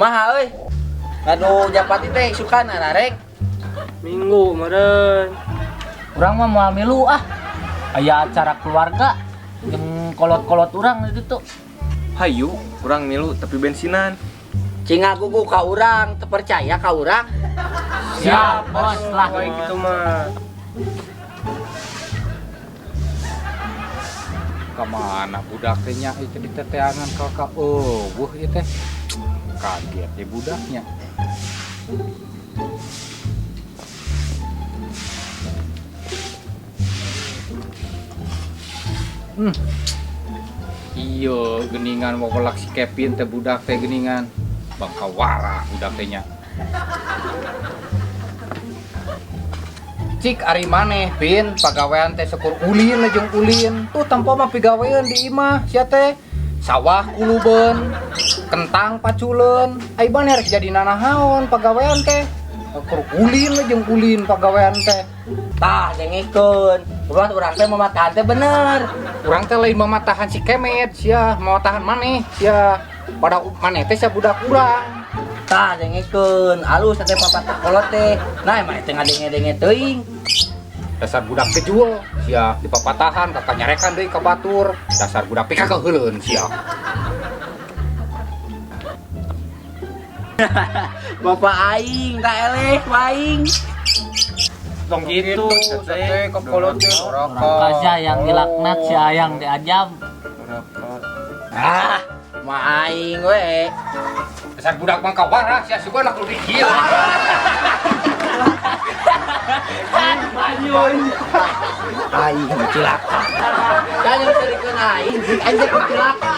Kumaha euy? Ngadu japati teh sukan arek. Minggu meureun. Urang mah moal milu ah. Aya acara keluarga jeung kolot-kolot urang itu tuh. Hayu, urang milu tapi bensinan. Cinga gugu ka urang, teu percaya ka urang. Siap, bos lah. Kayak gitu mah. Kemana budak teh nya itu di teteangan kakak eueuh ieu teh. Kaget deh budaknya. Iya, geningan wakolak si Kevin teh budak teh geningan. Bangkawara budak teh nya. Cik ari maneh Pin pagawean teh syukur ulin jeung ulin. Tuh tempo mah pigawean di imah sia teh. Sawah kulubeun, kentang paculeun. Ai maneh rek jadi nanahaon pagawean teh. Syukur ulin jeung ulin pagawean teh. Tah dengikeun. Urang teh mamatahan teh bener. Urang teh lain mamatahan si Kemet sia, mamatahan maneh sia. Pada maneh teh sia budak urang. Tah dengikeun. Alus teh papatah kolot teh. Nah emang teh ngadenge-denge teuing. Dasar budak kejual sia di papatahan kakak nyarekan deui ka batur. Dasar budak pika keheuleuan sia. Bapak aing tak eleh aing. Tong gitu, teh kolot teh Orang kasih yang dilaknat si ayang diajam. Ah, mah aing we. Dasar budak mangkawara sia suka anak lu dikil. Aing cilaka. Jangan cerikeun aing, anjir cilaka.